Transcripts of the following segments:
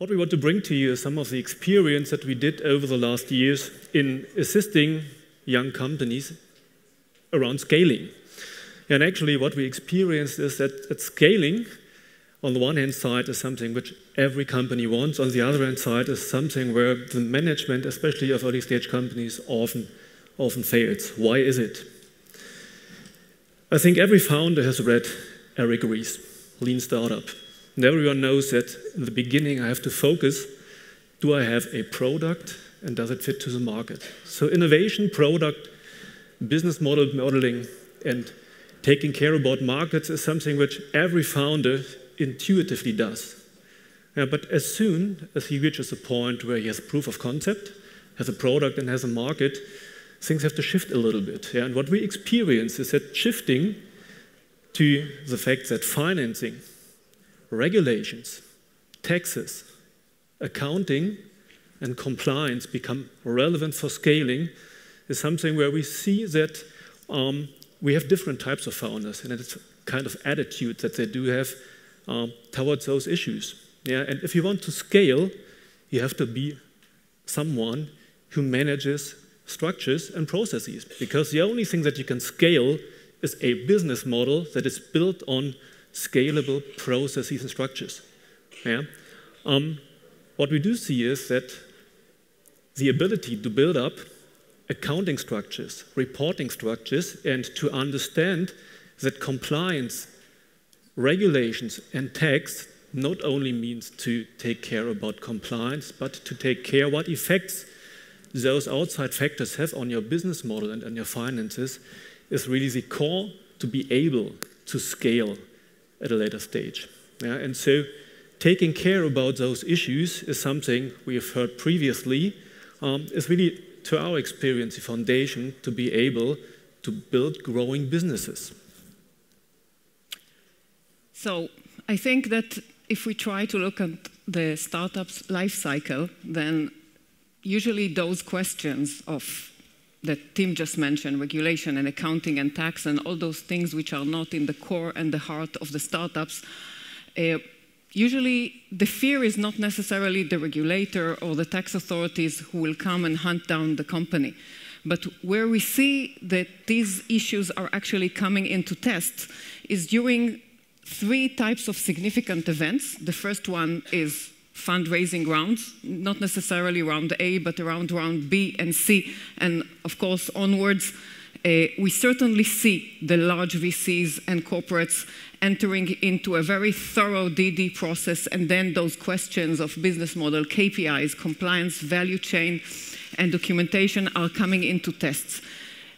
what we want to bring to you is some of the experience that we did over the last years in assisting young companies around scaling. And actually what we experienced is that scaling, on the one hand side, is something which every company wants. On the other hand side is something where the management, especially of early stage companies, often fails. Why is it? I think every founder has read Eric Ries, Lean Startup. And everyone knows that in the beginning I have to focus, do I have a product and does it fit to the market? So innovation, product, business modeling, and taking care about markets is something which every founder intuitively does. But as soon as he reaches a point where he has proof of concept, has a product and has a market, things have to shift a little bit. And what we experience is that shifting to the fact that financing, regulations, taxes, accounting, and compliance become relevant for scaling is something where we see that we have different types of founders, and it's a kind of attitude that they do have towards those issues. And if you want to scale, you have to be someone who manages structures and processes, because the only thing that you can scale is a business model that is built on scalable processes and structures. What we do see is that the ability to build up accounting structures, reporting structures, and to understand that compliance, regulations, and tax not only means to take care about compliance, but to take care what effects those outside factors have on your business model and on your finances is really the core to be able to scale at a later stage. And so taking care about those issues is something we have heard previously, is really, to our experience, the foundation to be able to build growing businesses. So I think that if we try to look at the startup's life cycle, then usually those questions of that Tim just mentioned, regulation and accounting and tax and all those things which are not in the core and the heart of the startups, usually the fear is not necessarily the regulator or the tax authorities who will come and hunt down the company. But where we see that these issues are actually coming into test is during 3 types of significant events. The first one is fundraising rounds, not necessarily round A, but around round B and C, and of course onwards. We certainly see the large VCs and corporates entering into a very thorough DD process, and then those questions of business model, KPIs, compliance, value chain, and documentation are coming into tests.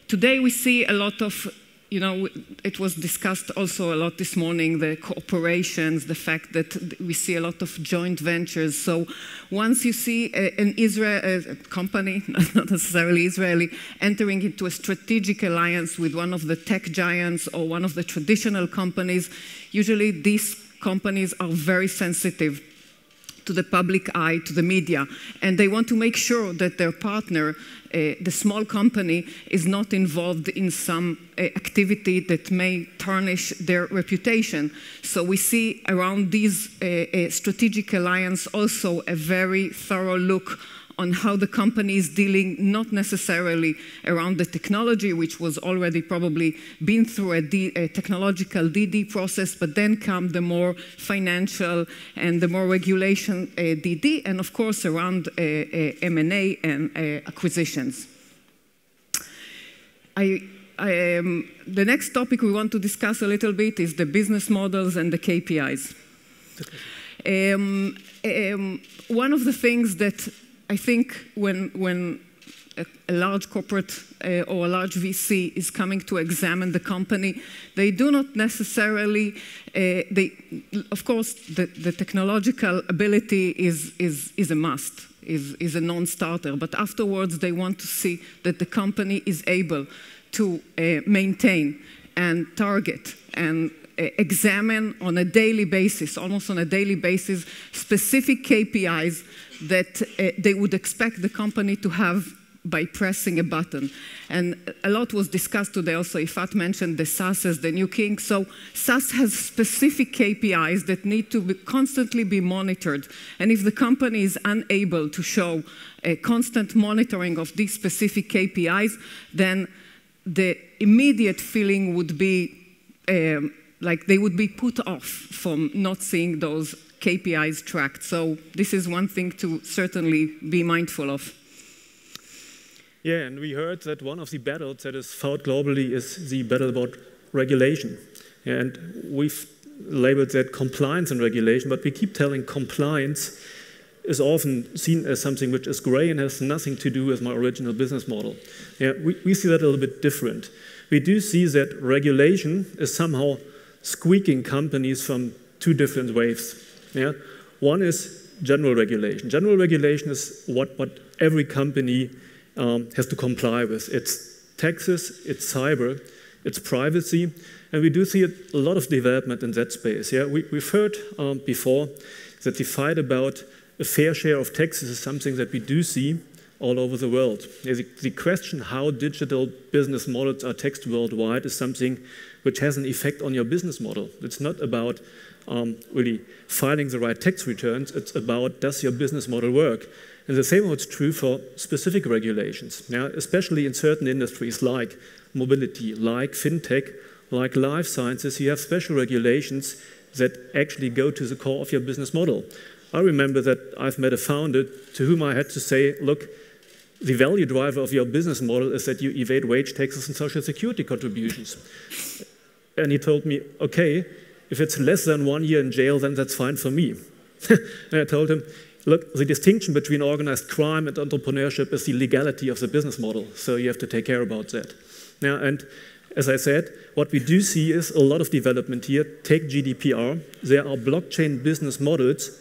Today we see a lot of, it was discussed also a lot this morning, the corporations, the fact that we see a lot of joint ventures. So once you see a company, not necessarily Israeli, entering into a strategic alliance with one of the tech giants or one of the traditional companies, usually these companies are very sensitive to the public eye, to the media, and they want to make sure that their partner, the small company, is not involved in some activity that may tarnish their reputation. So we see around these strategic alliance also a very thorough look on how the company is dealing, not necessarily around the technology, which was already probably been through a technological DD process, but then come the more financial and the more regulation DD, and of course around M&A and acquisitions. The next topic we want to discuss a little bit is the business models and the KPIs. One of the things that I think when a large corporate or a large VC is coming to examine the company, they do not necessarily, of course, the technological ability is a must, is a non-starter, but afterwards they want to see that the company is able to maintain and target and examine on a daily basis, almost on a daily basis, specific KPIs that they would expect the company to have by pressing a button. And a lot was discussed today also. Ifat mentioned the SaaS as the new king. So SaaS has specific KPIs that need to constantly be monitored. And if the company is unable to show a constant monitoring of these specific KPIs, then the immediate feeling would be like they would be put off from not seeing those KPIs tracked. So this is one thing to certainly be mindful of. Yeah, and we heard that one of the battles that is fought globally is the battle about regulation. Yeah, and we've labeled that compliance and regulation, but we keep telling compliance is often seen as something which is gray and has nothing to do with my original business model. Yeah, we see that a little bit different. We do see that regulation is somehow squeaking companies from two different waves. Yeah? One is general regulation. General regulation is what every company has to comply with. It's taxes, it's cyber, it's privacy, and we do see a lot of development in that space. Yeah? We've heard before that the fight about a fair share of taxes is something that we do see all over the world. The question how digital business models are taxed worldwide is something which has an effect on your business model. It's not about really filing the right tax returns, it's about does your business model work. And the same holds true for specific regulations, yeah? Especially in certain industries like mobility, like fintech, like life sciences. You have special regulations that actually go to the core of your business model. I remember that I've met a founder to whom I had to say, look, the value driver of your business model is that you evade wage taxes and social security contributions. And he told me, okay, if it's less than 1 year in jail, then that's fine for me. And I told him, look, the distinction between organized crime and entrepreneurship is the legality of the business model. So you have to take care about that. Now, and as I said, what we do see is a lot of development here. Take GDPR. There are blockchain business models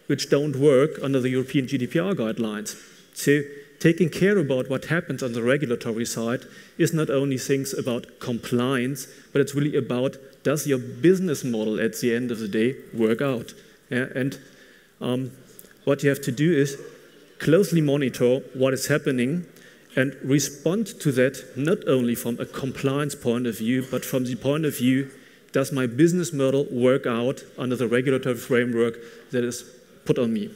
which don't work under the European GDPR guidelines. So taking care about what happens on the regulatory side is not only things about compliance, but it's really about does your business model at the end of the day work out? Yeah? And what you have to do is closely monitor what is happening and respond to that not only from a compliance point of view, but from the point of view, does my business model work out under the regulatory framework that is put on me?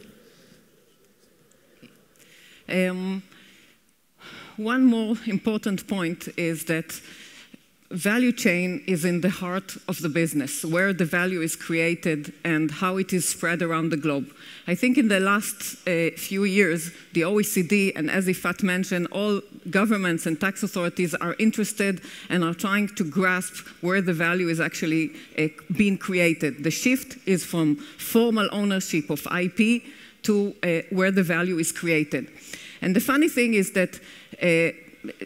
One more important point is that value chain is in the heart of the business, where the value is created and how it is spread around the globe. I think in the last few years, the OECD, and as Ifat mentioned, all governments and tax authorities are interested and are trying to grasp where the value is actually being created. The shift is from formal ownership of IP to where the value is created. And the funny thing is that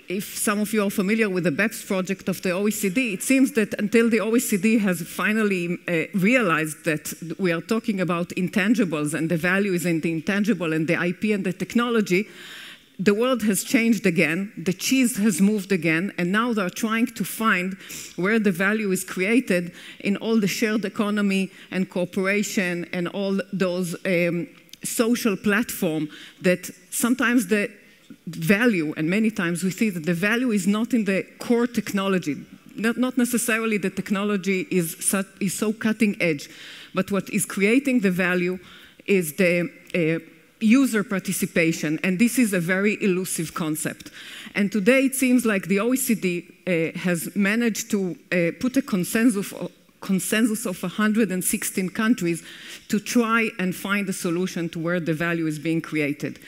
if some of you are familiar with the BEPS project of the OECD, it seems that until the OECD has finally realized that we are talking about intangibles and the value is in the intangible and the IP and the technology, the world has changed again, the cheese has moved again, and now they're trying to find where the value is created in all the shared economy and cooperation and all those social platform that sometimes the value, and many times we see that the value is not in the core technology. Not necessarily the technology is so cutting edge, but what is creating the value is the user participation, and this is a very elusive concept. And today it seems like the OECD has managed to put a consensus of 116 countries to try and find a solution to where the value is being created.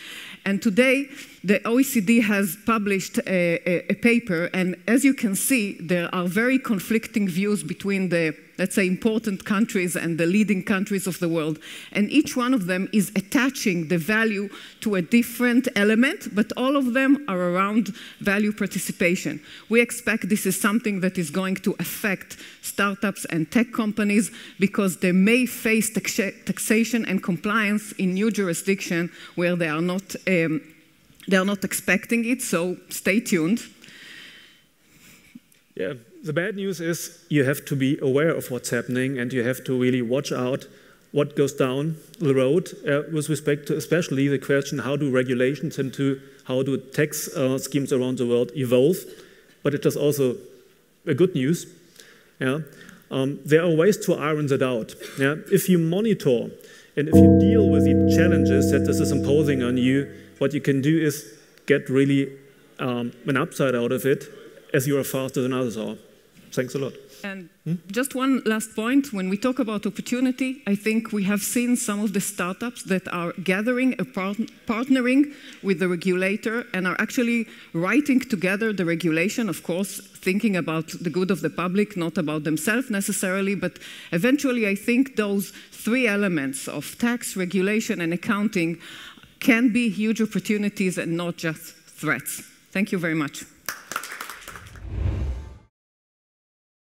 And today, the OECD has published a paper, and as you can see, there are very conflicting views between the, let's say, important countries and the leading countries of the world. And each one of them is attaching the value to a different element, but all of them are around value participation. We expect this is something that is going to affect startups and tech companies because they may face taxation and compliance in new jurisdiction where they are not expecting it, so stay tuned. Yeah, the bad news is you have to be aware of what's happening and you have to really watch out what goes down the road with respect to especially the question, how do regulations and how do tax schemes around the world evolve? But it is also a good news. Yeah? There are ways to iron that out. Yeah? If you monitor and if you deal with the challenges that this is imposing on you, what you can do is get really an upside out of it as you are faster than others are. Thanks a lot. And just one last point, when we talk about opportunity, I think we have seen some of the startups that are gathering, partnering with the regulator and are actually writing together the regulation, of course, thinking about the good of the public, not about themselves necessarily, but eventually I think those three elements of tax, regulation, and accounting can be huge opportunities and not just threats. Thank you very much.